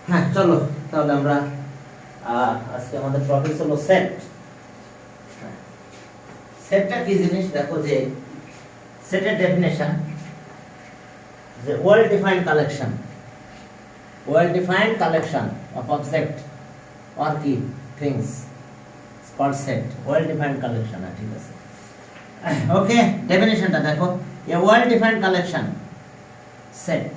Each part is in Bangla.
হ্যাঁ, চলো তাহলে আমরা আজকে আমাদের টপিক হলো সেট। সেটটা কি জিনিস দেখো, যে সেটের ডেফিনেশন, যে well defined collection, well defined collection of object or কি things called set, well defined collection. ঠিক আছে, ওকে। ডেফিনেশনটা দেখো, a well defined collection set,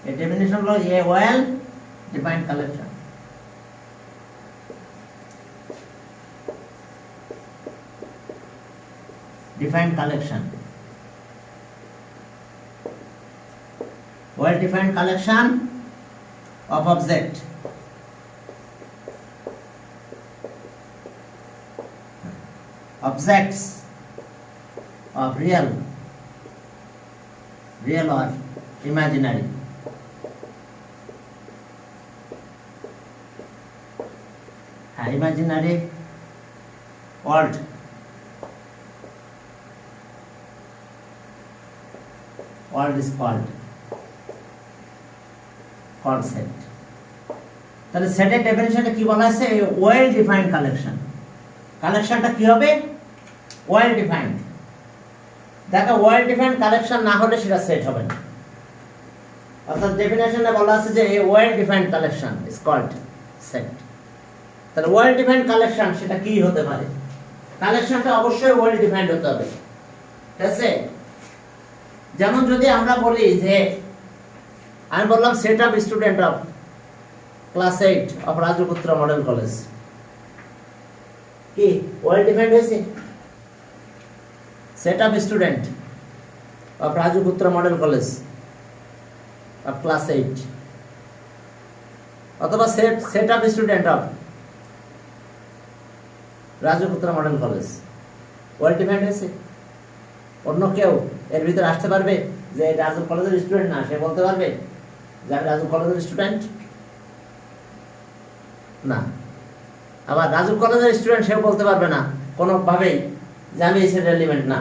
a definition of a well defined collection. Defined collection, well defined collection of object objects of real or imaginary, imaginary world is called set. তাহলে সেটের ডেফিনিশনে কি বলা আছে? Well defined collection. কালেকশনটা কি হবে? Well defined. দেখো, ওয়েল ডিফাইন্ড কালেকশন না হলে সেটা সেট হবে না। অর্থাৎ ডেফিনিশনে বলা আছে যে well defined collection is called set. তাহলে ওয়েল ডিফাইন্ড কালেকশন সেটা কি হতে পারে? কালেকশনটা অবশ্যই ওয়েল ডিফাইন্ড হতে হবে, ঠিক আছে? যেমন যদি আমরা বলি যে আমি বললাম set of student of class 8 of রাজপুত্র মডেল কলেজ, কি ওয়েল ডিফাইন্ড হয়েছে? সেট অফ স্টুডেন্ট অফ রাজপুত্র মডেল কলেজ অফ ক্লাস 8, অথবা সেট অফ স্টুডেন্ট অফ রাজপুত্র মডেল কলেজ, ওয়েল ডিফাইন্ড হয়েছে? অন্য কেউ এর ভিতরে আসতে পারবে যে রাজু কলেজের স্টুডেন্ট না? সে বলতে পারবে যে আমি রাজু কলেজের স্টুডেন্ট না। আবার রাজু কলেজের স্টুডেন্ট সেও বলতে পারবে না কোনোভাবেই যে আমি এই সেটের এলিমেন্ট না।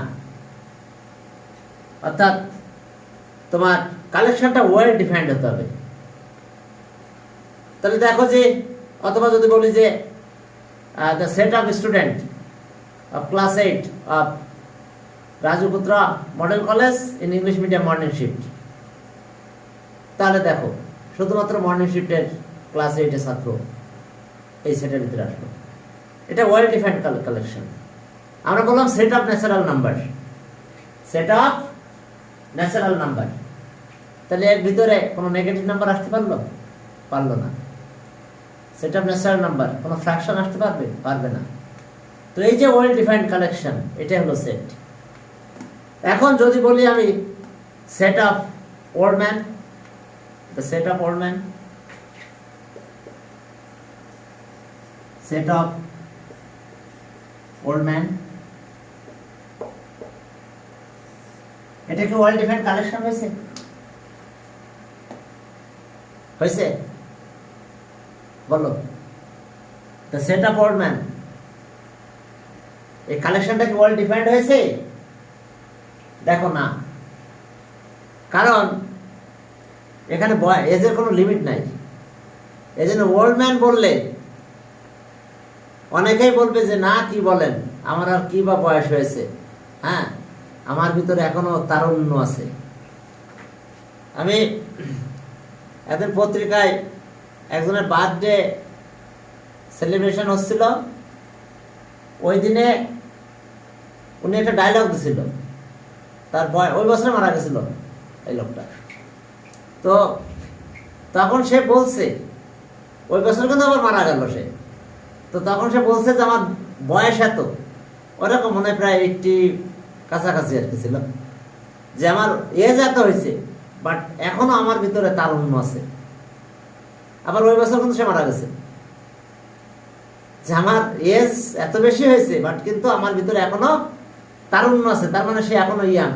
অর্থাৎ তোমার কালেকশনটা ওয়েল ডিফাইন্ড হতে হবে। তাহলে দেখো যে, অথবা যদি বলি যে the set of student of class 8 of Rajaputra Model College in English medium morning shift, তাহলে দেখো শুধুমাত্র মর্নিং শিফটের ক্লাস 8 এর ছাত্র এই সেটের ভিতরে আসলো। এটা ওয়েল ডিফাইন্ড কালেকশন। আমরা বললাম set of natural number, set of natural number. তাহলে এর ভিতরে কোনো নেগেটিভ নাম্বার আসতে পারলো না। সেট অফ ন্যাচারাল নাম্বার, কোনো ফ্র্যাকশন আসতে পারবে না। তো এই যে ওয়েল ডিফাইন্ড কালেকশন, এটা হলো সেট। এখন যদি বলি আমি set of old man, the set of old man, set of old man, এটা কি ওয়েল ডিফাইন্ড কালেকশন হয়েছে? বলো, the set of old man, এই কালেকশনটা কি ওয়েল ডিফাইন্ড হয়েছে? দেখো না, কারণ এখানে এজের কোনো লিমিট নাই। এই জন্য ওল্ড ম্যান বললে অনেকেই বলবে যে না, কি বলেন, আমার আর কি বা বয়স হয়েছে, হ্যাঁ, আমার ভিতরে এখনো তারুণ্য আছে। আমি একদিন পত্রিকায় একজনের বার্থডে সেলিব্রেশন হচ্ছিল, ওই দিনে উনি একটা ডায়লগ দিছিল, তার ওই বছরে মারা গেছিল এই লোকটা। তো তখন সে বলছে, ওই বছর কিন্তু আবার মারা গেল সে, তো তখন সে বলছে যে আমার বয়স এত, ওরকম মনে প্রায় 80 কাছাকাছি আর কি ছিল, যে আমার এজ এত হয়েছে, বাট এখনো আমার ভিতরে তারুণ্য আছে। আবার ওই বছর কিন্তু সে মারা গেছে, যে আমার এজ এত বেশি হয়েছে, বাট কিন্তু আমার ভিতরে এখনো তারুণ্য আছে। তার মানে সে এখনো ইয়াং।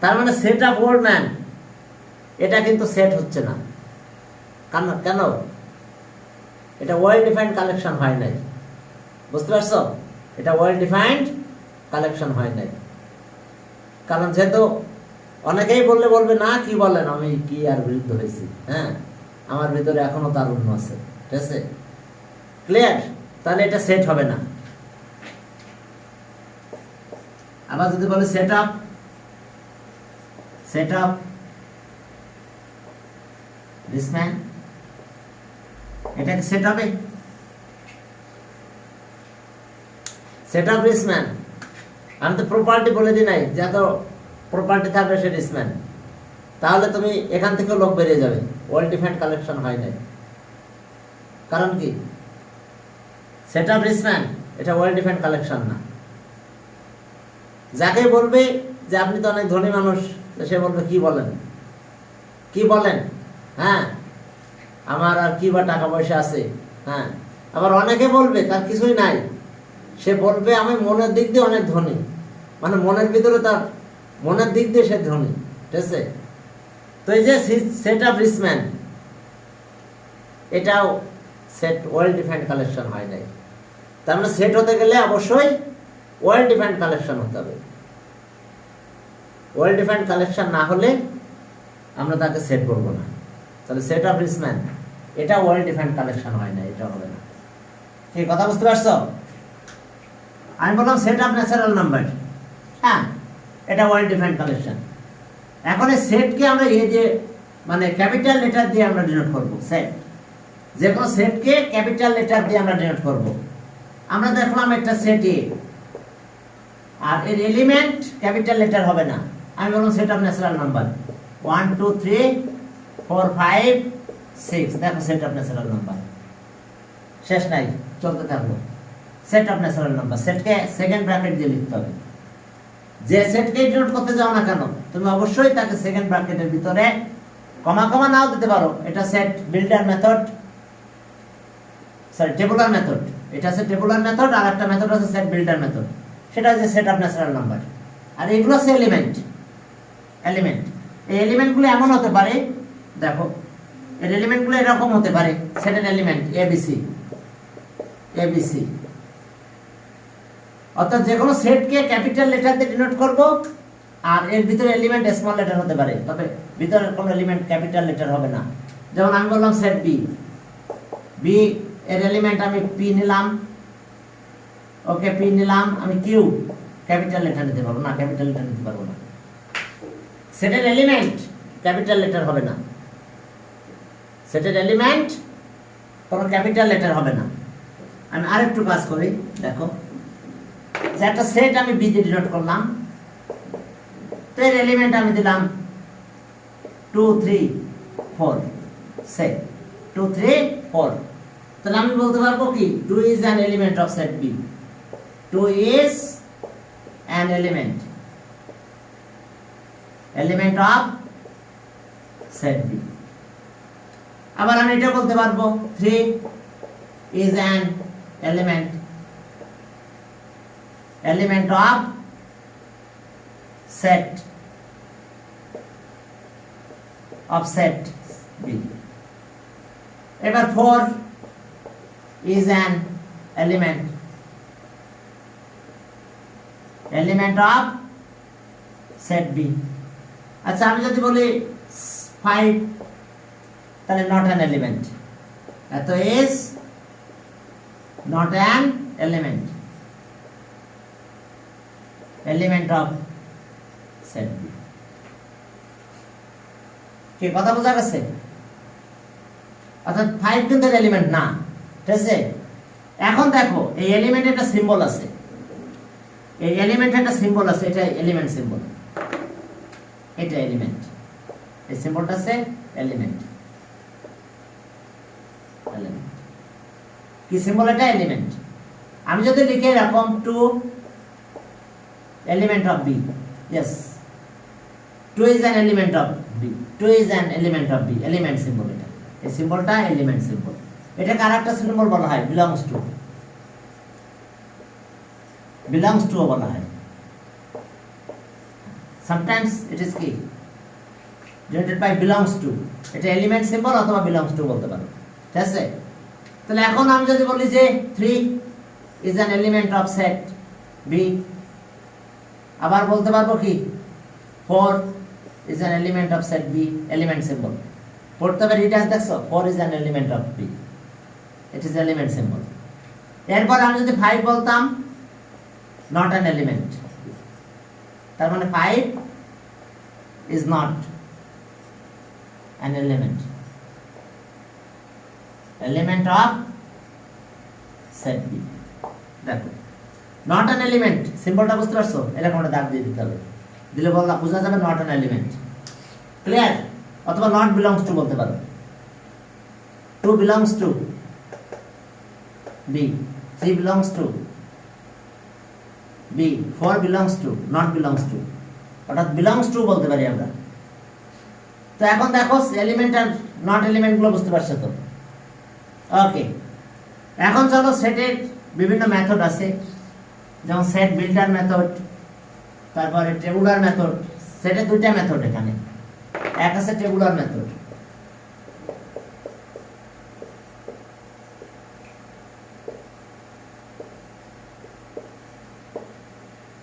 তার মানে সেট অফ ওল্ড ম্যান, এটা কিন্তু সেট হচ্ছে না। কেন? এটা ওয়েল ডিফাইন্ড কালেকশন হয় নাই। বুঝতে পারছো? এটা ওয়েল ডিফাইন্ড কালেকশন হয় নাই। কারণ যেহেতু অনেকেই বললে বলবে না কি বলেন, আমি কি আর বিরুদ্ধ হয়েছি, হ্যাঁ আমার ভিতরে এখনো তারুণ্য আছে, ঠিক আছে, ক্লিয়ার? তাহলে এটা সেট হবে না। আবার যদি বলে set up, set up this man, এটা কি সেট হবে? সেট আপ দিস ম্যান, আমি তো প্রপার্টি বলে দিই নাই, যত প্রপার্টি থাকবে সে রিসম্যান, তাহলে তুমি এখান থেকে লোক বেরিয়ে যাবে, ওয়েল ডিফাইন্ড কালেকশন হয় নাই। কারণ কি? সেট আপ রিসম্যান এটা ওয়েল ডিফাইন্ড কালেকশন না। যাকে বলবে যে আপনি তো অনেক ধনী মানুষ, সে বলবে কি বলেন, কি বলেন, হ্যাঁ আমার আর কি বা টাকা পয়সা আছে, হ্যাঁ। আবার অনেকে বলবে তার কিছুই নাই, সে বলবে আমি মনের দিক দিয়ে অনেক ধনী, মানে মনের ভিতরে তার মনের দিক দিয়ে সে ধনী, ঠিক আছে। তো এই যে সেট আপ রিসম্যান, এটাও সেট ওয়েল ডিফাইন্ড কালেকশন হয় নাই। তার মানে সেট হতে গেলে অবশ্যই ওয়েল ডিফাইন্ড কালেকশন হতে হবে। ওয়েল ডিফাইন্ড কালেকশন না হলে আমরা তাকে সেট করবো না। তাহলে সেট অফ রিসম্যান এটা ওয়েল ডিফাইন্ড কালেকশন হয় না, এটা হবে না। কি কথা বুঝতে পারছো? আমি বললাম সেট অফ ন্যাচারাল নাম্বার, হ্যাঁ এটা ওয়েল ডিফাইন্ড কালেকশন। এখন এই সেটকে আমরা এই যে মানে ক্যাপিটাল লেটার দিয়ে আমরা ডিনোট করব, সেট, যে কোনো সেটকে ক্যাপিটাল লেটার দিয়ে আমরা ডিনোট করব। আমরা দেখলাম একটা সেট এ, আর এর এলিমেন্ট ক্যাপিটাল লেটার হবে না। আমি বললাম সেট অফ ন্যাচারাল নাম্বার 1 2 3 4 5 6, দেখো সেট অফ ন্যাচারাল নাম্বার, শেষ নাই, চলতে থাকলো। সেট অফ ন্যাচারাল নাম্বার, সেটকে সেকেন্ড ব্র্যাকেট দিয়ে লিখতে হবে। যে সেটকে ডিনোট করতে যাও না কেন, তুমি অবশ্যই তাকে সেকেন্ড ব্র্যাকেটের ভিতরে কমা কমা নাও দিতে পারো। এটা set builder method, sorry tabular method, এটা আছে টেবুলার মেথড, আর একটা মেথড আছে সেট বিল্ডার মেথড, সেটা হচ্ছে সেট অফ ন্যাচারাল নাম্বার। আর এগুলো আছে এলিমেন্ট, এলিমেন্ট। এই এলিমেন্টগুলো এমন হতে পারে, দেখো এর এলিমেন্টগুলো এরকম হতে পারে, সেটের এলিমেন্ট এবিসি, এবিসি, অর্থাৎ যে কোনো সেটকে ক্যাপিটাল লেটার দিয়ে ডিনোট করব, আর এর ভিতরে এলিমেন্ট স্মল লেটার হতে পারে, তবে ভিতরের কোনো এলিমেন্ট ক্যাপিটাল লেটার হবে না। যেমন আমি বললাম সেট বি, বি এর এলিমেন্ট আমি পি নিলাম, ওকে পি নিলাম, আমি কিউ, ক্যাপিটাল লেটার নিতে পারবো না, ক্যাপিটাল লেটার নিতে পারবো না। সেটের এলিমেন্ট ক্যাপিটাল লেটার হবে না, সেটের এলিমেন্ট কোনো ক্যাপিটাল লেটার হবে না। আমি আরেকটু কাজ করি, দেখো যে একটা সেট আমি বি দিয়ে ডিনোট করলাম, তো এর এলিমেন্ট আমি দিলাম 2 3 4, সেট 2 3 4, তাহলে আমি বলতে পারবো কি 2 is an element of set B, 2 is an element of set B। আবার আমি এটা বলতে পারবো 3 is an element of set B। এবার 4 is an element of set B। আচ্ছা আমি যদি বলি 5, তাহলে not an element, এত is not an element of set B। কি কথা বোঝা গেছে? অর্থাৎ 5 কিন্তু এলিমেন্ট না, ঠিক আছে। এখন দেখো এই এলিমেন্টের একটা সিম্বল আছে, এই এলিমেন্টের একটা সিম্বল আছে, এটা এলিমেন্ট সিম্বল, এটা এলিমেন্ট, এই সিম্বলটা আছে এলিমেন্ট, এলিমেন্ট কি সিম্বল? এটা এলিমেন্ট। আমি যদি লিখে এরকম 2 element of B, yes 2 is an element of B, 2 is an element of B, element symbol, এটা এই সিম্বলটা এলিমেন্ট সিম্বল। এটা ক্যারেক্টার সিম্বল বলা হয়, belongs to বলা হয়। sometimes it is কি denoted by belongs to, এটা এলিমেন্ট সিম্বল অথবা belongs to বলতে পারো, ঠিক আছে। তাহলে এখন আমি যদি বলি যে 3 is an element of set B, আবার বলতে পারবো কি 4 is an element of set B, element symbol. পড়তে হবে রিডার্স দেখছো 4 is an element of B. It is element symbol. এরপর আমি যদি 5 বলতাম not an element. তার মানে 5 is not an element. Element of set B. দেখো not an element সিম্বলটা বুঝতে পারছো? এরকম একটা দাগ দিয়ে দিতে হবে, দিলে বললা বোঝা যাবে not an element. ক্লিয়ার? অথবা not belongs to বলতে পারো, 2 belongs to B, 3 belongs to B, 4 belongs to, not belongs to, অর্থাৎ belongs to বলতে পারি আমরা। তো এখন দেখো এলিমেন্ট আর নট এলিমেন্ট গুলো বুঝতে পারছো তো? ওকে, এখন চলো সেটের বিভিন্ন মেথড আছে, যেমন সেট বিল্ডার মেথড, তারপরে টেবুলার মেথড। সেটে দুইটা মেথড, এখানে এক আছে টেবুলার মেথড,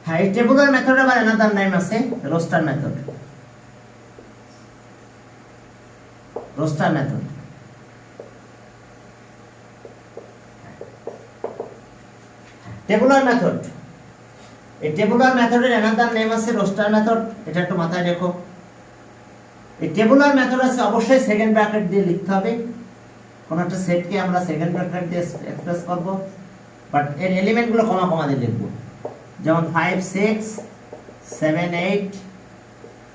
হ্যাঁ এই টেবুলার মেথড আবার অ্যানাদার নেম আছে roaster method. Roaster method tabular method, এই টেবুলার মেথডের অ্যানাদার নেম আছে রোস্টার মেথড। এটা একটু মাথায় রেখো। এই টেবুলার মেথড আছে অবশ্যই সেকেন্ড ব্র্যাকেট দিয়ে লিখতে হবে। কোন একটা সেটকে আমরা সেকেন্ড ব্র্যাকেট দিয়ে এক্সপ্রেস করব, বাট এর এলিমেন্টগুলো কমা কমা দিয়ে লিখব। যেমন 5 6 7 8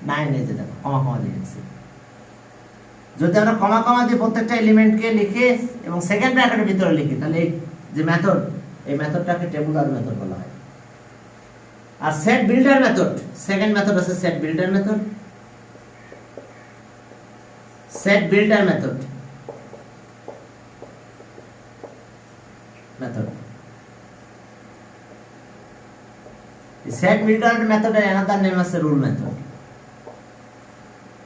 9 এই যে দেখো কমা কমা দিয়ে লিখছি। যদি আমরা কমা কমা দিয়ে প্রত্যেকটা এলিমেন্টকে লিখে এবং সেকেন্ড ব্র্যাকেটের ভিতরে লিখি, তাহলে এই যে মেথড, এই মেথডটাকে টেবুলার মেথড বলা হয়। আর set builder method, second method আছে set builder method. Set builder method set builder মেথডের অ্যানাদার নেম আছে রুল মেথড।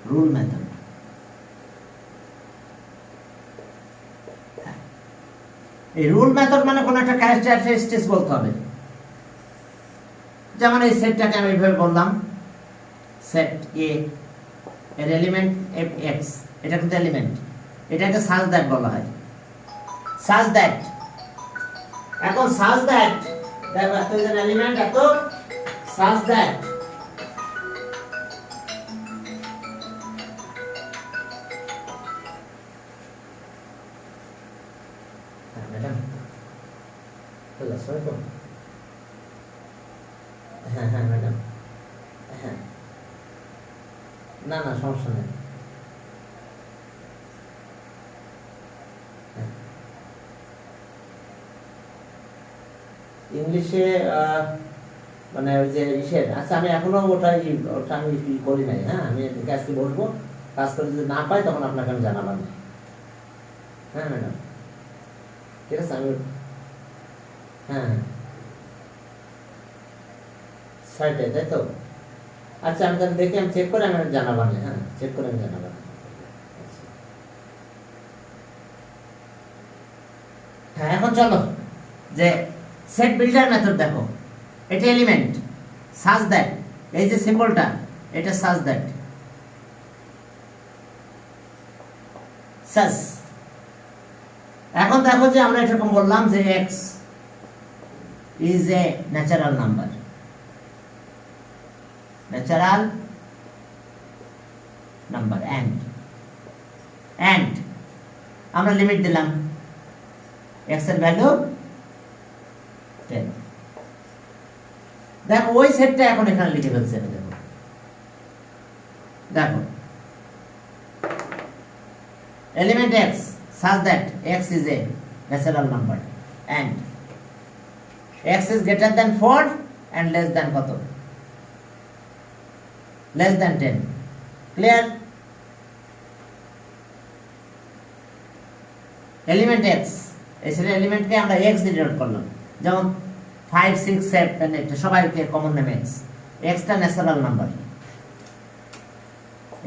রুল মেথড এই রুল মেথড মানে কোন একটা ক্যারেক্টারিস্টিক্স বলতে হবে। যেমন এই সেটটাকে আমি এইভাবে বললাম, সেট এ এর এলিমেন্ট এক্স, এটা কিন্তু এলিমেন্ট, এটাকে সাজ দ্যাট বলা হয়। সাজ দ্যাট, এখন সাজ দ্যাট দেখো এত ইজ অ্যান এলিমেন্ট, এত সাজ দ্যাট ম্যাডাম হ্যাঁ হ্যাঁ ম্যাডাম হ্যাঁ, না না সমস্যা নেই। ইংলিশে মানে ওই যে ইসের, আচ্ছা আমি এখনো ওটা আমি করি নাই। হ্যাঁ আমি আজকে বসবো, কাজ করে যদি না পাই তখন আপনাকে আমি জানালাম। হ্যাঁ ম্যাডাম ঠিক আছে, আমি হ্যাঁ হ্যাঁ সাইটে তাই তো। আচ্ছা আমি তাহলে দেখি, আমি চেক করে আমি জানাবানি। হ্যাঁ চেক করে আমি জানাবানি। হ্যাঁ এখন চলো যে সেট বিল্ডার মেথড দেখো, এটা এলিমেন্ট সাজ দ্যাট, এই যে সিম্বলটা এটা সাজ দ্যাট, সাজ। এখন দেখো যে আমরা এরকম বললাম যে x is a natural number, natural number and আমরা লিমিট দিলাম x এর ভ্যালু 10। দেখো ওই সেটটা এখন এখানে লিখে ফেলছে। দেখো দেখো element x such that x is a natural number and x is greater than 4 and less than কত? less than 10। clear? element x, এই সেটের এলিমেন্টকে আমরা x দিয়ে ডিনোট করলাম। যেমন 5 6 7 এটা সবাইকে কমন নেম x, x টা natural number,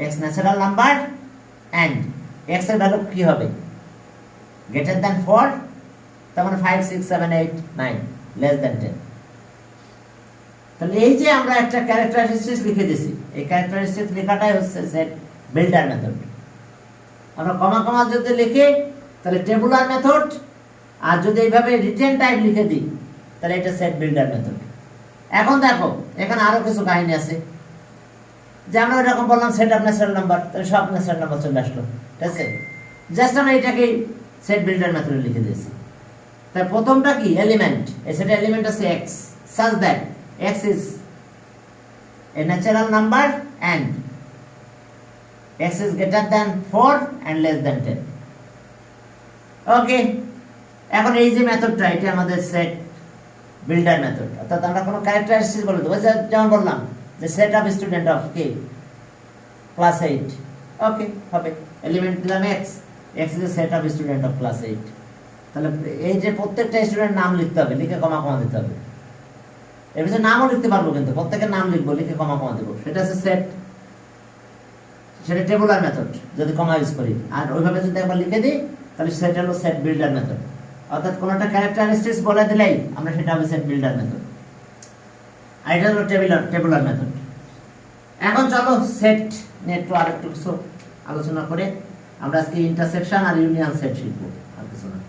x natural number and x এর ভ্যালু কি হবে? greater than 4, তার মানে 5 6 7 8 9 less than 10। তো তাহলে এই যে আমরা একটা ক্যারেক্টারিস্টিক্স লিখে দিছি, এই ক্যারেক্টারিস্টিক্স লেখাটাই হচ্ছে সেট বিল্ডার মেথড। আমরা কমা কমা যদি লিখি তাহলে টেবুলার মেথড, আর যদি এইভাবে রিটেন টাইপ লিখে দিই তাহলে এটা সেট বিল্ডার মেথড। এখন দেখো এখানে আরো কিছু কাহিনী আছে, যে আমরা এরকম বললাম সেট আপ ন্যাচারাল নাম্বার, তাহলে সব ন্যাচারাল নাম্বার চলে আসলো, ঠিক আছে। জাস্ট আমরা এটাকে সেট বিল্ডার মেথডে লিখে দিয়েছি। তাই প্রথমটা কি এলিমেন্ট, এই সেট এলিমেন্ট আছে x such that x is a natural number and x is greater than 4 and less than 10. ওকে, এখন এই যে মেথডটা এটা আমাদের সেট বিল্ডার মেথড। অর্থাৎ আমরা কোনো ক্যারেক্টারিস্টিক্স বলে দেবো, যেমন বললাম যে set of student of K class 8, ওকে হবে এলিমেন্ট দিলাম x is a set of student of class 8। তাহলে এই যে প্রত্যেকটা স্টুডেন্ট নাম লিখতে হবে, লিখে কমা কমা দিতে হবে। এর ভিতরে নামও লিখতে পারবো, কিন্তু প্রত্যেকের নাম লিখবো, লিখে কমা কমা দেবো, সেটা হচ্ছে সেট, সেটা টেবুলার মেথড যদি কমা ইউজ করি। আর ওইভাবে যদি একবার লিখে দিই তাহলে সেটা হলো সেট বিল্ডার মেথড। অর্থাৎ কোনো একটা ক্যারেক্টারিস্টিক্স বলে দিলেই আমরা সেটা হবে সেট বিল্ডার মেথড, আর এটা হলো টেবুলার মেথড। এখন চলো সেট নিয়ে একটু আর একটু কিছু আলোচনা করে আমরা আজকে ইন্টারসেকশন আর ইউনিয়ন সেট শিখবো, আর কিছু না,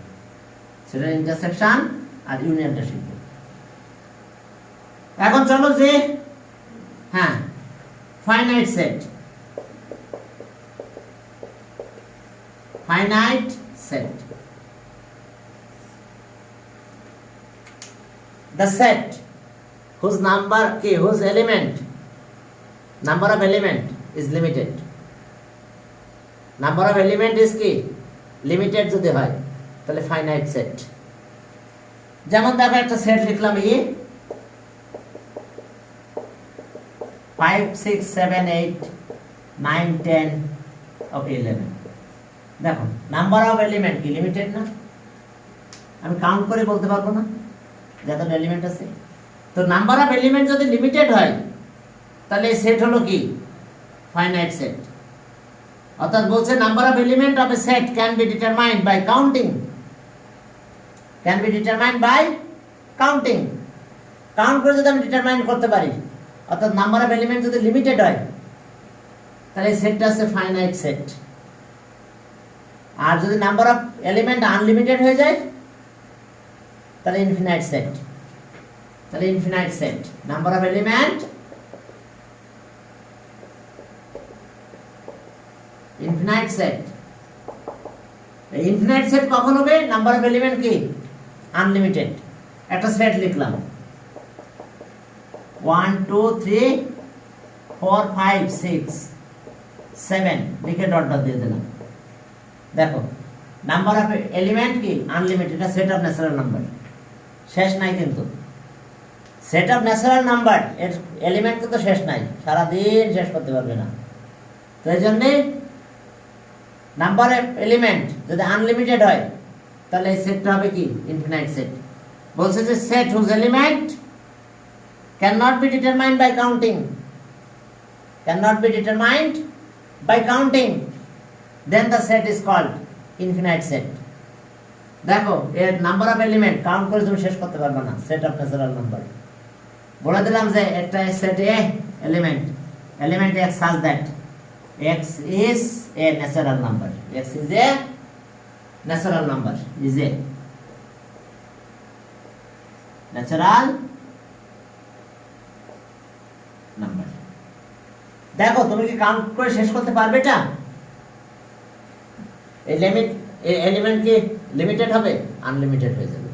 সেটা ইন্টারসেকশন আর ইউনিয়নটা শিখবো। এখন চলো যে হ্যাঁ finite set, finite set, the set whose number whose element number of element is limited, number of element is কি লিমিটেড যদি হয় তাহলে ফাইনাইট সেট। যেমন দেখো একটা সেট লিখলাম ই 5 6 7 8 9 10 ওকে 11। দেখো নাম্বার অফ এলিমেন্ট কি লিমিটেড না, আমি কাউন্ট করে বলতে পারবো না যত এলিমেন্ট আছে। তো নাম্বার অফ এলিমেন্ট যদি লিমিটেড হয় তাহলে এই সেট হলো কি ফাইনাইট সেট। অর্থাৎ বলছে number of element of a set can be determined by counting, can be determined by counting. Count করে যদি আমি ডিটারমাইন করতে পারি, অর্থাৎ নাম্বার অফ এলিমেন্ট যদি লিমিটেড হয় তাহলে এই সেটটা আছে ফাইনাইট সেট। আর যদি নাম্বার অফ এলিমেন্ট আনলিমিটেড হয়ে যায় তাহলে ইনফিনাইট সেট। তাহলে infinite set number of element infinite set. Infinite set কখন হবে? নাম্বার অফ এলিমেন্ট কি আনলিমিটেড। একটা সেট লিখলাম 1 2 3 4 5 6 7 লিখে ডট ডট দিয়ে দিলাম। দেখো নাম্বার অফ এলিমেন্ট কি আনলিমিটেড, এটা সেট অফ ন্যাচারাল নাম্বার, শেষ নাই কিন্তু। সেট অফ ন্যাচারাল নাম্বার এর এলিমেন্ট কিন্তু শেষ নাই, সারাদিন শেষ করতে পারবে না। তো এই জন্যে নাম্বার অফ এলিমেন্ট যদি আনলিমিটেড হয় তাহলে এই সেটটা হবে কি ইনফিনাইট সেট। বলছে যে set whose element cannot be determined by counting, cannot be determined by counting, then the set is called infinite set. দেখো এর নাম্বার অফ এলিমেন্ট কাউন্ট করে তুমি শেষ করতে পারবে না, সেট অফ ন্যাচারাল নাম্বার। বলে দিলাম যে একটা set A element element x such that x is a natural number, x is a natural number, is a natural number. দেখো তুমি কি কাউন্ট করে শেষ করতে পারবে এটা? এই লিমিট এলিমেন্ট কি লিমিটেড হবে? আনলিমিটেড হয়ে যাবে।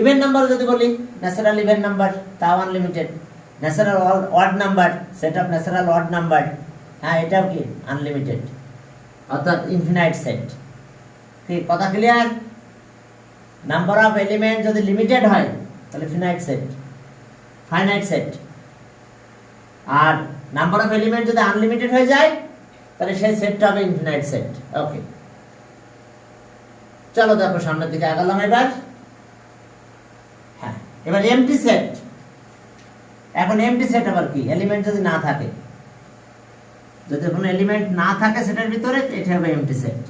ইভেন নাম্বার যদি বলি ন্যাচারাল ইভেন নাম্বার তাও unlimited. Natural odd number set of natural odd number, হ্যাঁ এটাও কি আনলিমিটেড, অর্থাৎ ইনফিনাইট সেট। কি কথা ক্লিয়ার? নাম্বার অফ এলিমেন্ট যদি লিমিটেড হয় তাহলে ফিনাইট সেট, ফাইনাইট সেট। আর নাম্বার অফ এলিমেন্ট যদি আনলিমিটেড হয়ে যায় তাহলে সেই সেটটা হবে ইনফিনাইট সেট। ওকে চলো দেখো সামনের দিকে আগালাম এবার। হ্যাঁ এবার এমটি সেট। এখন এমটি সেট আবার কি? এলিমেন্ট যদি না থাকে, যদি কোনো এলিমেন্ট না থাকে সেটার ভিতরে, এটা হবে এমটি সেট।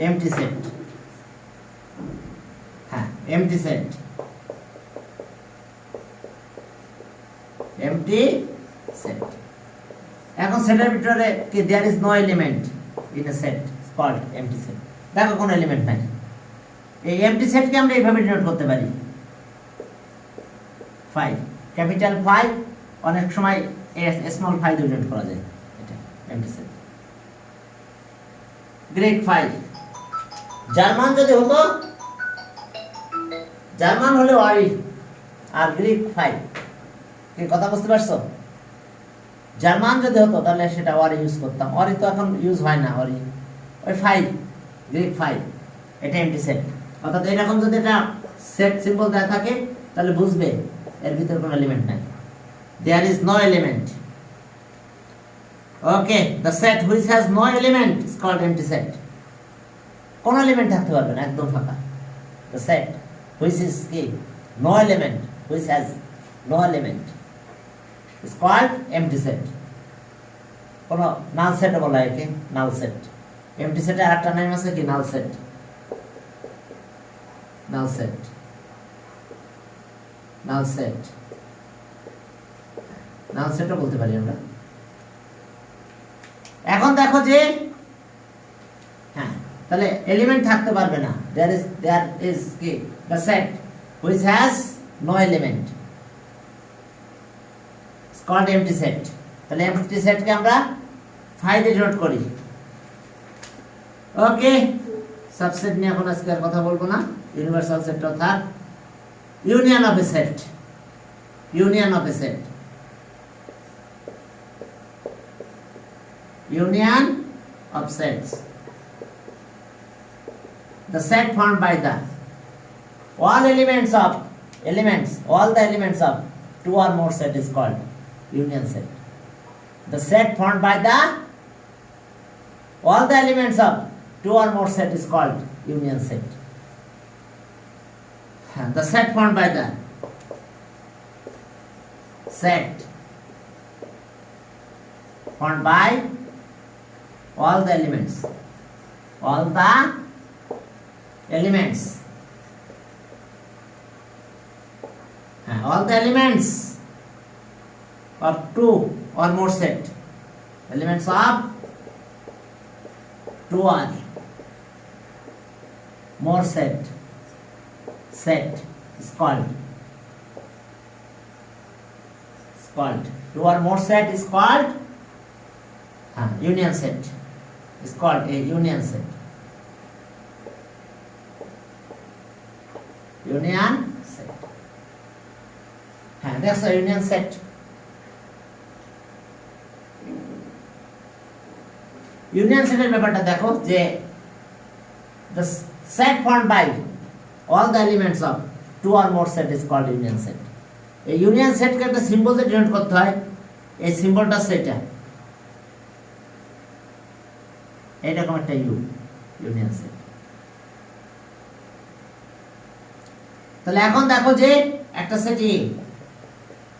এমটি সেট, হ্যাঁ এমটি সেট। Empty set. এখন সেটের ভিতরে কি there is no element in a set called empty set. দেখো কোনো এলিমেন্ট নাই। এই এমটি সেটকে আমরা এইভাবে ডিনোট করতে পারি 5 ক্যাপিটাল 5, অনেক সময় স্মল 5 দিয়ে ডিনোট করা যায়। এটা এমটি সেট। গ্রিক 5, জার্মান যদি হতো, জার্মান হলে ওয়ারি, আর গ্রিক 5। কি কথা বুঝতে পারছো? জার্মান যদি হতো তাহলে সেটা ওয়ারি ইউজ করতাম, ওয়ারি তো এখন ইউজ হয় না, ওয়ারি ওই 5 গ্রিক 5 এটা এমটি সেট। অর্থাৎ এরকম যদি এটা সেট সিম্বল দেওয়া থাকে তাহলে বুঝবে এর ভিতরে কোনো এলিমেন্ট নাই, there is no element. Okay, the set which has no element is called empty set. কোনো এলিমেন্ট থাকতে পারবে না, একদম ফাঁকা। দ্য সেট হুইচ ইজ কি no element, which has no element is called empty set. কোনো নাল সেট বলা হয় কি নাল সেট। এমটি সেটে আরেকটা নাম আছে কি null set. Null set, null set, null সেটও বলতে পারি আমরা। এখন দেখো যে হ্যাঁ, তাহলে এলিমেন্ট থাকতে পারবে না। there is কি the set which has no element called empty set. তাহলে empty set কে আমরা 5 দিয়ে ডিনোট করি। ওকে, সাবসেট নিয়ে এখন আজকে আর কথা বলবো না, ইউনিভার্সাল সেটটাও থাক। Union of a set, union of a set, union of sets. The set formed by the all the elements of two or more set is called union set. The set formed by the all the elements of two or more set is called union set. The set formed by the set formed by all the elements of two or more set, elements of two or more set is called two or more set is called union set, is called a union set. Union set, that's a union set. Union সেটের ব্যাপারটা দেখো যে the set formed by all the elements of two or more set is called union set. এই ইউনিয়ন সেটকে একটা সিম্বল দিয়ে ডিনোট করতে হয়। এই সিম্বলটা সেটা এইরকম একটা ইউনিয়ন সেট। তাহলে এখন দেখো যে একটা সেট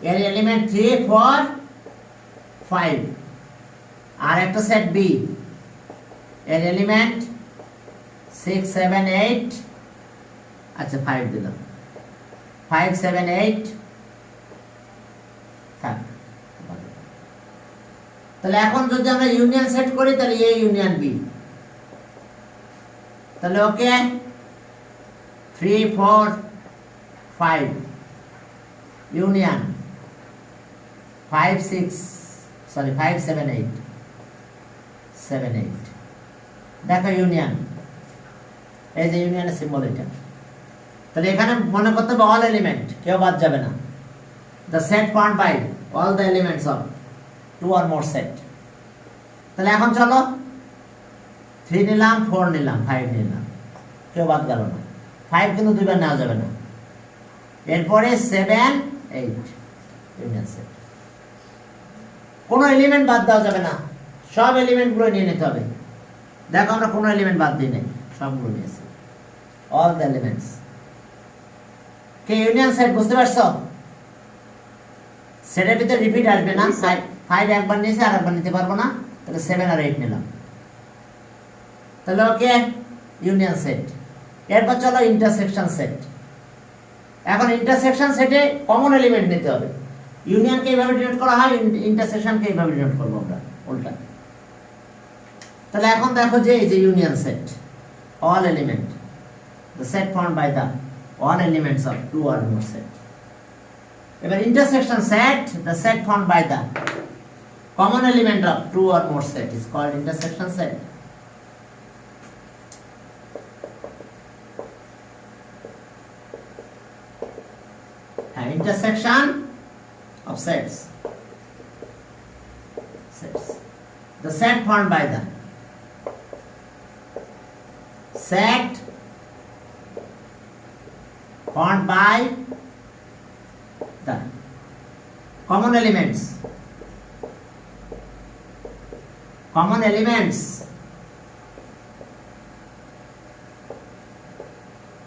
এর এলিমেন্ট 3 4 5, আর একটা সেট বি এর এলিমেন্ট 6 7 8, আচ্ছা 5 দিলাম, 5 7 8 থাক। তাহলে এখন যদি আমরা ইউনিয়ন সেট করি তাহলে এ ইউনিয়ন বি, তাহলে ওকে 3 4 5 ইউনিয়ন 5 7 8 7 8, দেখো ইউনিয়ন, এই যে ইউনিয়নের সিম্বল এটা। তাহলে এখানে মনে করতে হবে অল এলিমেন্ট, কেউ বাদ যাবে না। The set formed by all the elements of two or more set. তাহলে এখন চলো 3 নিলাম 4 নিলাম 5 নিলাম, কেউ বাদ গেল না। 5 কিন্তু দুইবার নেওয়া যাবে না। এরপরে 7 8 ইউনিয়ন সেট, কোনো এলিমেন্ট বাদ দেওয়া যাবে না, সব এলিমেন্টগুলো নিয়ে নিতে হবে। দেখো আমরা কোনো এলিমেন্ট বাদ দিই নাই, সবগুলো নিয়েছি, all the elements. K union set বুঝতে পারছো? সেটের ভিতরে রিপিট আসবে না। 5 একবার নিয়েছি আর একবার নিতে পারবো না, তাহলে 7 আর 8 নিলাম। তাহলে ওকে ইউনিয়ন সেট। এরপর চলো ইন্টারসেকশন সেট। এখন ইন্টারসেকশন সেটে কমন এলিমেন্ট নিতে হবে। ইউনিয়নকে এইভাবে ডিনোট করা হয়, ইন্টারসেকশনকে এইভাবে ডিনোট করবো আমরা উল্টা। তাহলে এখন দেখো যে এই যে union set, all element, the set formed by the all elements of two or more set. এবার intersection set, the set formed by the common element of two or more set is called intersection set. Intersection of sets. The set formed by the set formed by the common elements common elements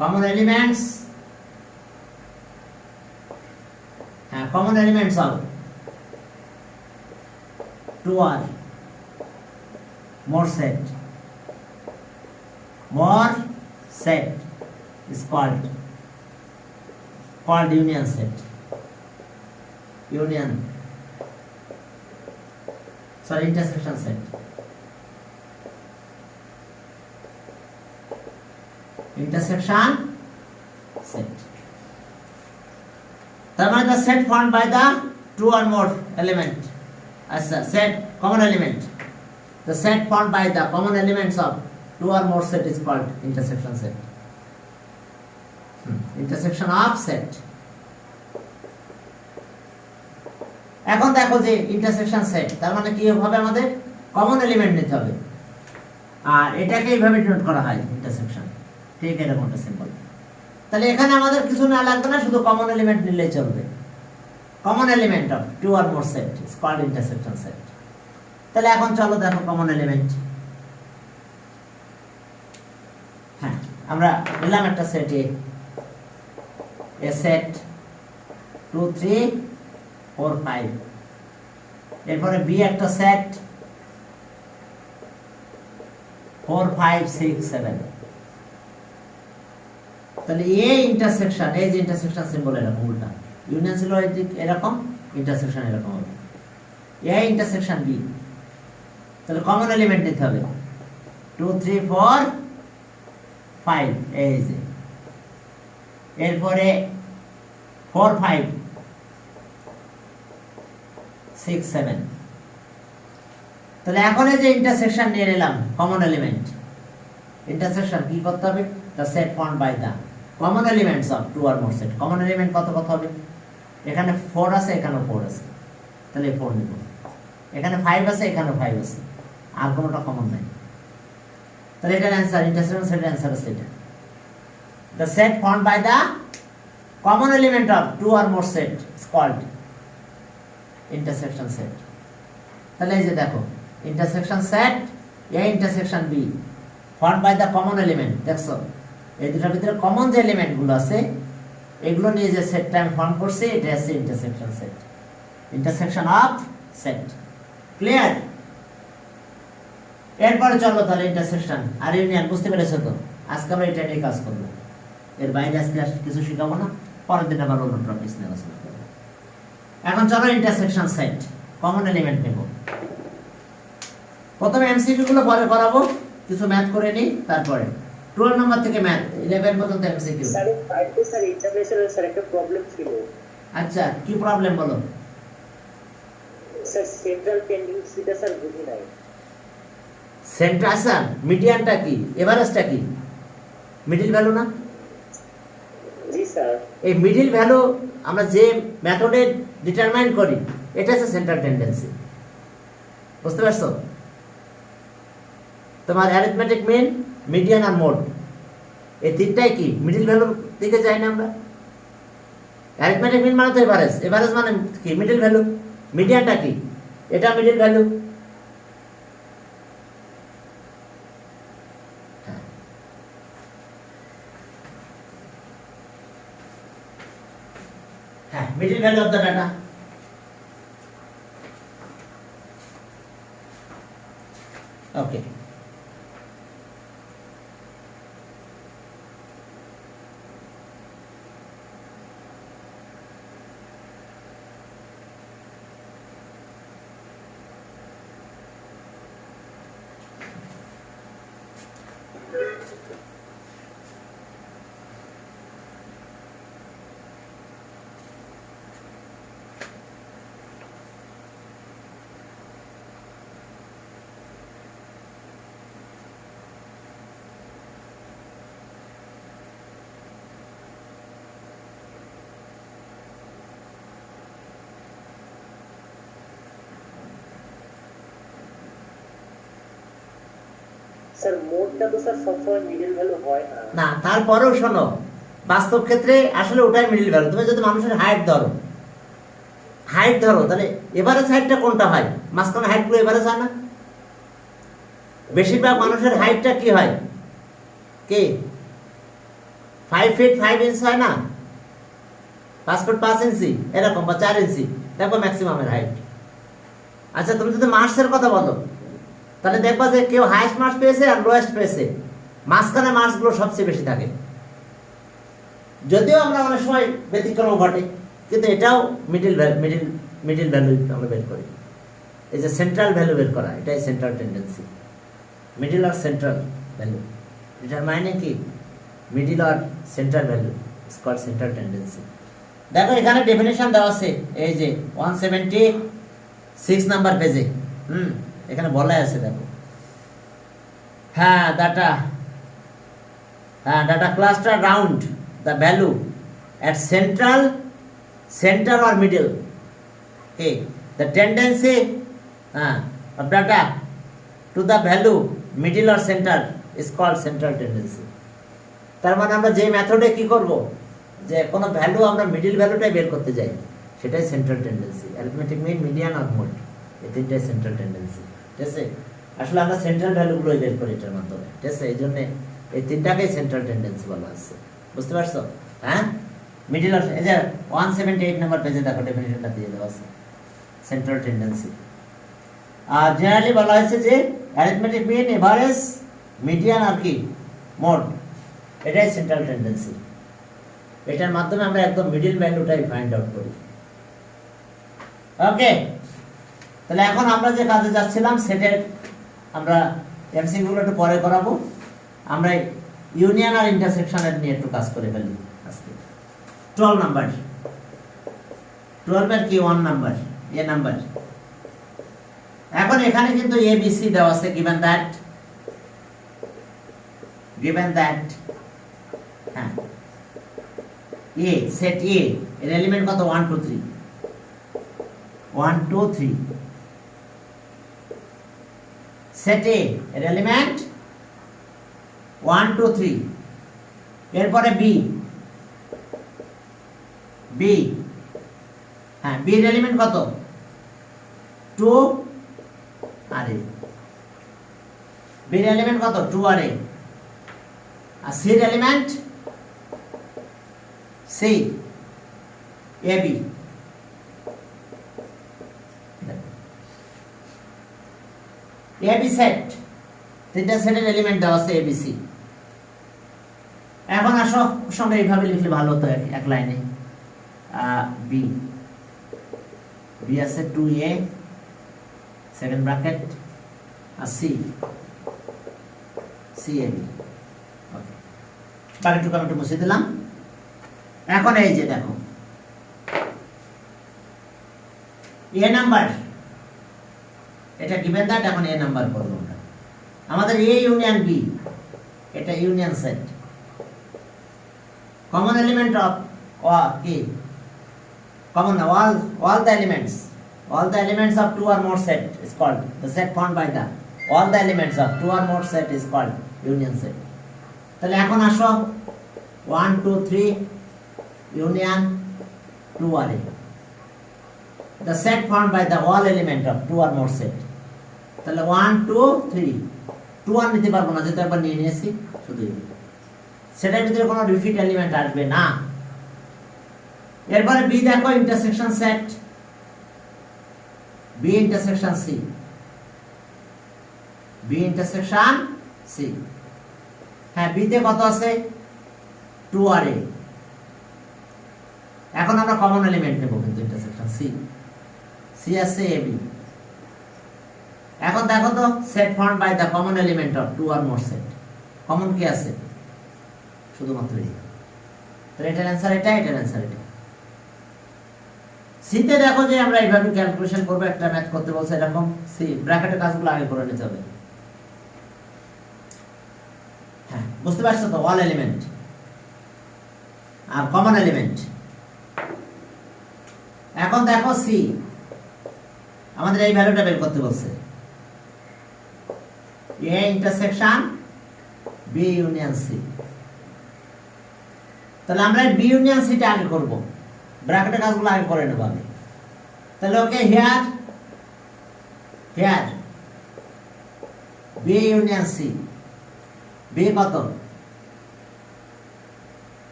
common elements common elements of two or more set is called union set. Intersection set. Intersection set. তার মানে the set formed by the two or more element as a set common element. The set formed by the common elements of two or more set is called intersection set. Intersection of set. এখন দেখো যে ইন্টারসেকশন সেট, তার মানে কি হবে, আমাদের কমন এলিমেন্ট নিতে হবে, আর এটাকে এইভাবে ডিনোট করা হয় ইন্টারসেকশন, ঠিক এরকম একটা সিম্বল। তাহলে এখানে আমাদের কিছু না লাগবে না, শুধু কমন এলিমেন্ট নিলেই চলবে। কমন এলিমেন্ট অফ টু আর more set is called intersection set. তাহলে এখন চলো দেখো কমন এলিমেন্ট। হ্যাঁ, আমরা নিলাম একটা সেট এ সেট 2 3 4 5, এরপরে বি একটা সেট 4 5 6 7। তাহলে এ ইন্টারসেকশন, এই যে ইন্টারসেকশন সিম্বল এরকম উল্টা, ইউনিয়ন ছিল এরকম, ইন্টারসেকশন এরকম হবে, এ ইন্টারসেকশন বি। তাহলে কমন এলিমেন্ট নিতে হবে 2 3 4 5, এই যে, এরপরে 4 5 6 7। তাহলে এখন এই যে ইন্টারসেকশন নিয়ে নিলাম কমন এলিমেন্ট, ইন্টারসেকশন কি করতে হবে, the set formed by the common elements of two or more set. Common element কত কত হবে, এখানে 4 আছে, এখানেও 4 আছে, তাহলে 4 নিব, এখানে 5 আছে, এখানেও 5 আছে, আর কোনোটা কমন নাই। তাহলে এটার অ্যান্সার, ইন্টারসেকশন সেটের অ্যান্সার আছে এটা, the set formed by the common element of two or more set is called intersection set. তাহলে এই যে দেখো intersection set A intersection B formed by the common element, দেখছো এই দুটোর ভিতরে কমন যে এলিমেন্ট গুলো আছে এগুলো নিয়ে যে সেটটা আমি ফর্ম করছি, এটা হচ্ছে intersection set, intersection of set. Clear? এরপরে চলো তাহলে ইন্টারসেকশন আর ইউনিয়ন, বুঝতে পেরেছো তো? আজকে আমরা এটা নিয়ে কাজ করবো, এর বাইরে আজকে কিছু শিখাবো না, পরের দিন আবার অন্য টপিক নিয়ে আলোচনা করবো। এখন চলো ইন্টারসেকশন সেট, কমন এলিমেন্ট নেব। প্রথমে এমসিকিউ গুলো পরে করাবো, কিছু ম্যাথ করে নিই, তারপরে 12 নম্বর থেকে ম্যাথ 11 পর্যন্ত MCQ. Sir sir international sir একটা প্রবলেম ছিল। আচ্ছা, কি প্রবলেম বলো? স্যার সেন্ট্রাল টেন্ডেন্সিটা স্যার বুঝি নাই। সেন্ট্রাল মিডিয়ানটা কি, এভারেজটা কি? মিডল ভ্যালু না? জি স্যার। এই মিডল ভ্যালু আমরা যে মেথডে ডিটারমাইন করি এটা হচ্ছে সেন্ট্রাল টেন্ডেন্সি, বুঝতে পারছো? তোমার অ্যারিথমেটিক মিন, মিডিয়ান আর মোড, এই তিনটাই কি মিডল ভ্যালুর দিকে যাই না আমরা? অ্যারিথমেটিক মিন মানে তো এভারেজ, এভারেজ মানে কি মিডল ভ্যালু, মিডিয়ানটা কি, এটা মিডল ভ্যালু। হ্যাঁ, middle value of the data. Okay, sir মোডটা তো স্যার সবসময় মিডল ভ্যালু হয় না। না, তারপরেও শোনো, বাস্তব ক্ষেত্রে আসলে ওটাই মিডল ভ্যালু। তুমি যদি মানুষের হাইট ধরো তাহলে এভারেজ হাইটটা কোনটা হয়? মাঝখানে হাইটগুলো এভারেজ হয় না? বেশিরভাগ মানুষের হাইটটা কি হয়? কে 5 ফিট 5 ইঞ্চি হয় না? 5 ফুট 5 ইঞ্চি এরকম, বা 4 ইঞ্চি, দেখো ম্যাক্সিমামের হাইট। আচ্ছা, তুমি যদি মার্কসের কথা বলো তাহলে দেখবা যে কেউ হাইয়েস্ট মার্কস পেয়েছে আর লোয়েস্ট পেয়েছে, মাঝখানে মার্কসগুলো সবচেয়ে বেশি থাকে। যদিও আমরা অনেক সময় ব্যতিক্রম ঘটে, কিন্তু এটাও মিডিল ভ্যালু আমরা বের করি। এই যে সেন্ট্রাল ভ্যালু বের করা, এটাই সেন্ট্রাল টেন্ডেন্সি। মিডিল আর সেন্ট্রাল ভ্যালু, এটার মানে কি? মিডিল আর central value is called central tendency. দেখো এখানে ডেফিনেশন দেওয়া আছে, এই যে 176 নাম্বার পেজে। এখানে বলা আছে, দেখো। Data cluster round the value at center or middle. Okay, the tendency of data to the value middle or center is called central tendency. তার মানে আমরা যে মেথডে কি করব, যে কোনো ভ্যালু আমরা মিডল ভ্যালুটাই বের করতে যাই, সেটাই central tendency. Arithmetic mean, median আর মোড, এই তিনটাই সেন্ট্রাল টেন্ডেন্সি। ঠিক আছে? আসলে আমরা সেন্ট্রাল ভ্যালুগুলোই বের করি এটার মাধ্যমে। ঠিক আছে? এই জন্য এই তিনটাকেই সেন্ট্রাল টেন্ডেন্সি বলা আছে। বুঝতে পারছো? হ্যাঁ, মিডল অফ, এই যে 178 নাম্বার পেজে দেখো ডেফিনিশনটা দিয়ে দেওয়া আছে, সেন্ট্রাল টেন্ডেন্সি। আর জেনারেলি বলা হয়েছে যে অ্যারিথমেটিক মিন, এভারেজ, মিডিয়ান আর কি মোড, এটাই সেন্ট্রাল টেন্ডেন্সি। এটার মাধ্যমে আমরা একদম মিডল ভ্যালুটাই ফাইন্ড আউট করি। ওকে, তাহলে এখন আমরা যে কাজে যাচ্ছিলাম সেটের আমরা এমসিকিউ গুলো একটু পরে করাবো। আমরা ইউনিয়ন আর ইন্টারসেকশনের নিয়ে একটু কাজ করে ফেলি আজকে। 12 নাম্বার, 12 এর কি 1 নাম্বার, এ নাম্বার। এখন এখানে কিন্তু এ বি সি দেওয়া আছে, given that হ্যাঁ, এ সেট এ এর এলিমেন্ট কত? 1 2 3, 1 2 3। সেট এ এর এলিমেন্ট 1 2 3। এরপরে বি, হ্যাঁ, বি এর এলিমেন্ট কত? 2 আর এ। বি এর এলিমেন্ট কত? 2 আর এ। আর সি এর element C, A B. A B set, তিনটা সেটের এলিমেন্ট দেওয়া আছে এ বি সি। এখন আসো সঙ্গে এইভাবে লিখলে ভালো হতো, এক লাইনে। বি আছে 2a second bracket R C A B. ওকে, বাকিটুকু আমি একটু মুছে দিলাম। এখন এই যে দেখো এ নাম্বার, এটা গিভেন দ্যাট, এখন এ নাম্বার করবো আমরা। আমাদের এ ইউনিয়ন বি, এটা union set. Common element of কি? Common, all the elements of two or more set is called the set formed by the all the elements of two or more set is called union set. তাহলে এখন আসো 1 2 3 union 2 R a, the set formed by the all element of two or more set. তাহলে 1 2 3, 2 আর নিতে পারবো না, যেটা একবার নিয়ে নিয়েছি, শুধু সেটার ভিতরে কোনো রিপিট এলিমেন্ট আসবে না। এরপরে বি দেখো, intersection set, B intersection C, হ্যাঁ, বি তে কত আছে? 2 আর এ। এখন আমরা কমন এলিমেন্ট নেব, কিন্তু ইন্টারসেকশন সি আছে এ বি। এখন দেখো তো, set formed by the common element of two আর মোর সেট, কমন কি আছে? শুধুমাত্র এই। তো এটার অ্যান্সার এটা, এটার অ্যান্সার এটা। সিতে দেখো যে আমরা এইভাবে ক্যালকুলেশন করব, একটা ম্যাথ করতে বলছে এরকম। সি ব্র্যাকেটের কাজগুলো আগে করে নিতে হবে। হ্যাঁ, বুঝতে পারছো তো? অল এলিমেন্ট আর কমন এলিমেন্ট। এখন দেখো সি, আমাদের এই ভ্যালুটা বের করতে বলছে। A intersection B union C. তাহলে আমরা বি ইউনিয়ন সিটা আগে করব, ব্র্যাকেটের কাজগুলো আগে করে নেব আমি। তাহলে okay here B union C. B কত?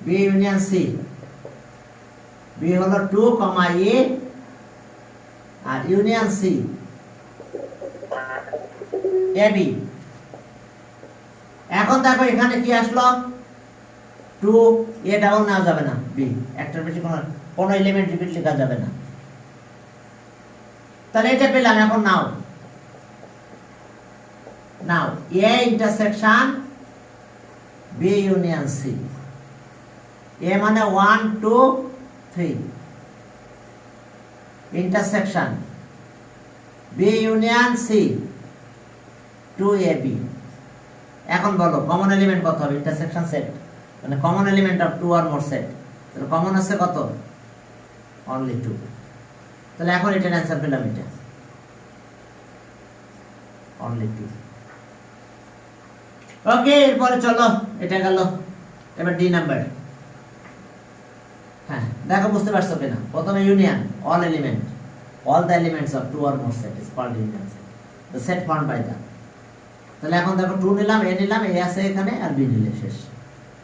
বি ইউনিয়ন সি, বি হলো 2, এ আর ইউনিয়ন সি এ বি। এখন দেখো এখানে কি আসলো, 2 এ ডাবল নেওয়া যাবে না, বি একটার বেশি কোনো এলিমেন্ট রিপিট লেখা যাবে না। তাহলে এটা পেলাম। এখন now A intersection B union C. A মানে 1 2 3 intersection B union C 2ab। এখন বলো কমন এলিমেন্ট কত হবে? ইন্টারসেকশন সেট মানে common element of 2 or more set. তাহলে কমন আছে কত? অনলি 2। তাহলে এখন এটার অ্যান্সার পেলাম, এটা অনলি 2। ওকে, এরপরে চলো, এটা গেল। এবার ডি নাম্বার। হ্যাঁ, দেখো বুঝতে পারছো কিনা? প্রথমে union, all element, all the elements of 2 or more set is called union set, the set formed by that। তাহলে এখন দেখো 2 নিলাম, a নিলাম, a আছে এখানে আর b নিলে শেষ।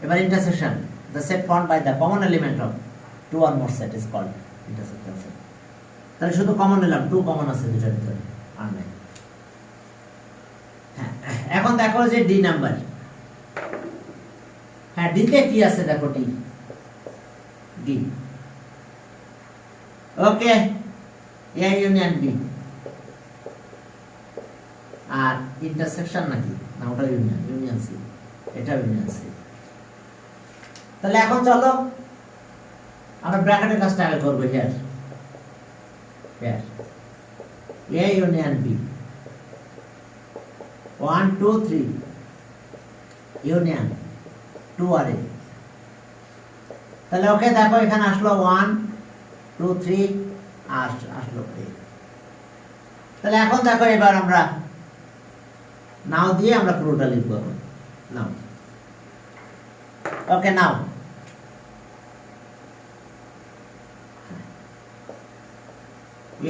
এবার intersection, the set formed by the common element of 2 or more set is called intersection set। তাহলে শুধু কমন নিলাম, 2 কমন আছে দুটার ভিতরে, আর নাই। হ্যাঁ, এখন দেখো যে ডি নাম্বার। হ্যাঁ, ডিতে কি আছে দেখো, D. Okay, A union B আর ইন্টারসেকশন নাকি না, ওটা ইউনিয়ন সি, এটা ইউনিয়ন সি। তাহলে এখন চলো আমরা ব্র্যাকেটের কাজটা আগে করবো। Here A union B 1 2 3 union 2 আর এ। তাহলে ওকে দেখো এখানে আসলো 1 2 3 আসলো 3। তাহলে এখন দেখো এবার আমরা নাও দিয়ে আমরা পুরোটা লিখবো। নাও, ওকে, নাও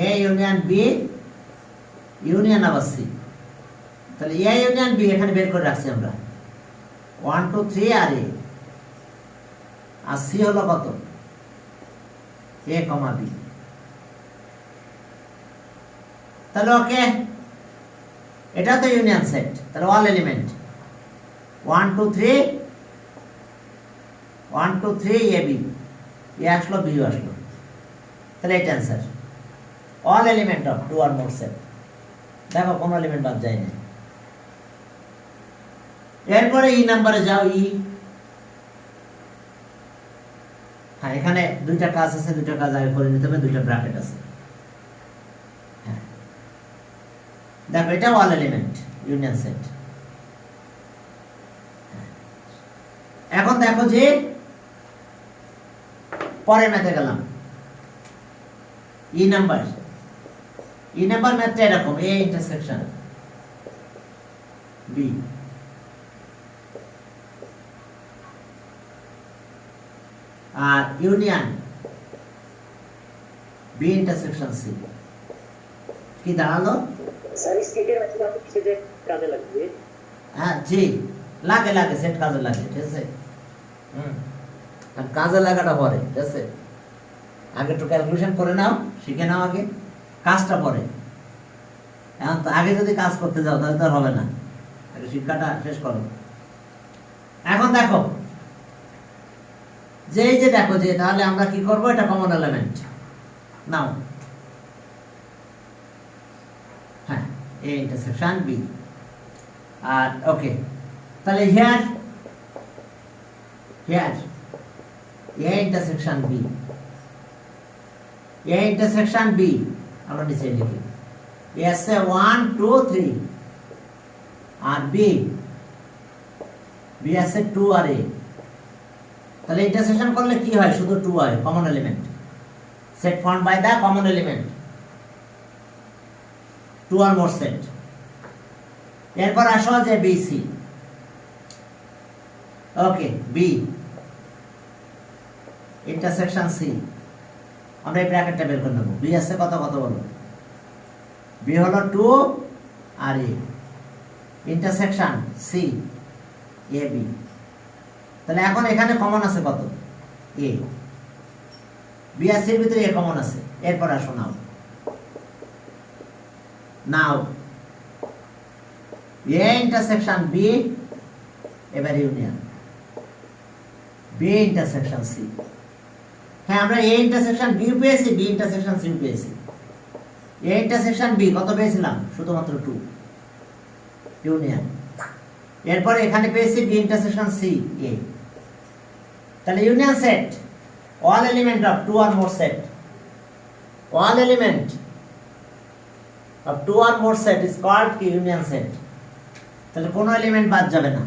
এ ইউনিয়ন বি ইউনিয়ন আবার সি। তাহলে এ ইউনিয়ন বি এখানে বের করে রাখছি আমরা, 1 2 3 আর এ, আর সি হলো কত? এ কমা বি। তাহলে ওকে, এটা তো ইউনিয়ন সেট, তাহলে অল এলিমেন্ট 1 2 3 1 2 3 এ বি, এ আসলো, বি আসলো। তাহলে এটা answer, all element of 2 or more set. দেখো কোন এলিমেন্ট বাদ যায় না। এরপরে ই নাম্বারে যাও, ই। হ্যাঁ, এখানে দুইটা কাজ আছে, দুইটা কাজ আগে করে নিতে হবে, দুইটা ব্র্যাকেট আছে। হ্যাঁ, দেখো এটা অল এলিমেন্ট ইউনিয়ন সেট। এখন দেখো যে পরে ম্যাথে গেলাম, ই নাম্বার ম্যাথটা এরকম, এ ইন্টারসেকশন বি আর ইউনিয়ন বি ইন্টারসেকশন সি। কি দাঁড়ালো? স্যার স্টেটের ম্যাথমেটিক্স কিসে কাজে লাগবে? হ্যাঁ জি, লাগে সেট কাজে লাগে, ঠিক আছে। আর কাজে লাগাটা পরে, ঠিক আছে। আগে একটু ক্যালকুলেশন করে নাও, শিখে নাও আগে, কাজটা পরে। এখন তো আগে যদি কাজ করতে যাও তাহলে তো আর হবে না, আগে শিক্ষাটা শেষ করো। এখন দেখো যে এই যে দেখো যে তাহলে আমরা কি করব, এটা কমন এলিমেন্ট নাও। হ্যাঁ, এ ইন্টারসেকশন বি আর ওকে। তাহলে here A intersection B, A intersection B আমরা নিচে লিখি, এ আছে 1 2 3 আর বি আছে 2 আর এ। তাহলে ইন্টারসেকশন করলে কি হয়? শুধু 2 হয়, common element, set formed by the common element 2 or more set. এরপর আসো যে BC. Okay, B intersection C, আমরা এই ব্র্যাকেটটা বের করে নেব। বি আছে কত কত বলো? বি হলো 2 আর এ, ইন্টারসেকশন সি এ বি। তাহলে এখন এখানে কমন আছে কত? এ। বি আর সির ভিতরে এ কমন আছে। এরপর আসো নাও, নাও এ ইন্টারসেকশন বি, এবার ইউনিয়ন বি ইন্টারসেকশন সি। হ্যাঁ, আমরা এ ইন্টারসেকশন বি পেয়েছি, বি ইন্টারসেকশন সি পেয়েছি। এ ইন্টারসেকশন বি কত পেয়েছিলাম? শুধুমাত্র 2, ইউনিয়ন। এরপরে এখানে পেয়েছি বি ইন্টারসেকশন সি এ। তাহলে union set all element of 2 or more set, all element of 2 or more set is called কি union set। তাহলে কোনো এলিমেন্ট বাদ যাবে না।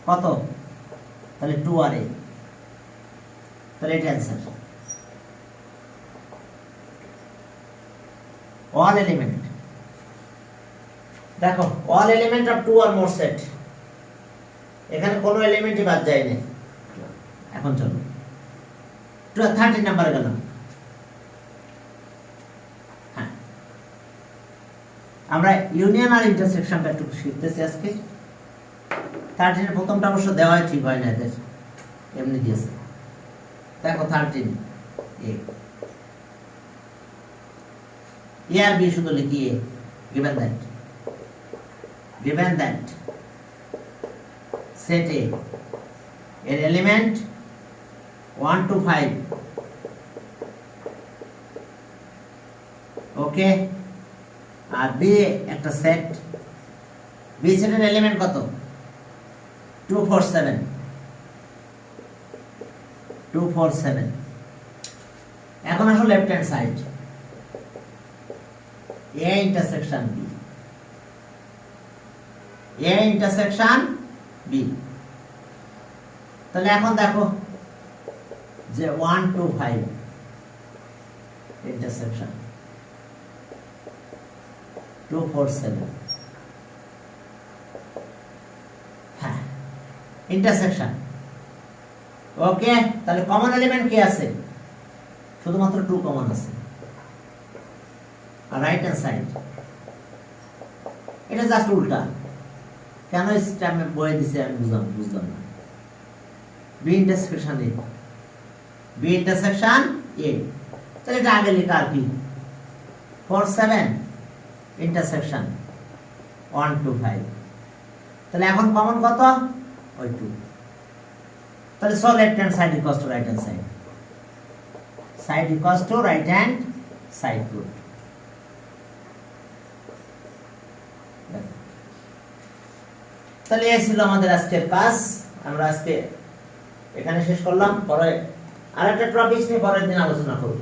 কত? তাহলে 2 আর a, তাহলে এটা অ্যান্সার। all element, দেখো all element of 2 or more set, এখানে কোনো এলিমেন্টই বাদ যায়নি। এখন চলো 13 নাম্বারে গেলাম। হ্যাঁ, আমরা ইউনিয়ন আর ইন্টারসেকশনটা একটু শিখতেছি আজকে। 13 এর প্রথমটা অবশ্য দেওয়াই ঠিক হয় না, এদের এমনি দিয়েছে। দেখো 13 এ আর বি শুধু লিখি A, given that set A এর এলিমেন্ট 1 to 5, ওকে। আর বি একটা সেট, বি সেটের এলিমেন্ট কত? 2 4 7, 2 4 7। এখন আসো left hand side, A intersection B, A intersection B. তাহলে এখন দেখো যে 1 to 5 ইন্টারসেকশন 2 4 7, হ্যাঁ ইন্টারসেকশন। ওকে, তাহলে কমন এলিমেন্ট কি আছে? শুধুমাত্র 2 কমন আছে। আর রাইট হ্যান্ড সাইড এটা জাস্ট উল্টা। কেন স্ট্যাম্পে বয়ে দিছে আমি বুঝলাম না। B intersection A, B intersection A, তাহলে এটা আগে লেখা আর কি 4 7 ইন্টারসেকশন 1 to 5। তাহলে এখন কমন কত? ওই 2। তাহলে so left hand side equals to right hand side, side equals to right hand side root. তাহলে এই ছিল আমাদের আজকের কাজ। আমরা আজকে এখানে শেষ করলাম। পরে আরেকটা টপিক নিয়ে পরের দিন আলোচনা করব।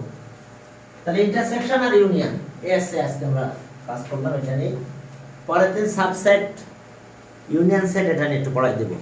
তাহলে ইন্টারসেকশন আর ইউনিয়ন এসে আজকে আমরা কাজ করলাম। এটা নিয়ে পরের দিন সাবসেট, ইউনিয়ন সেট এটা নিয়ে একটু পড়াই দেবো।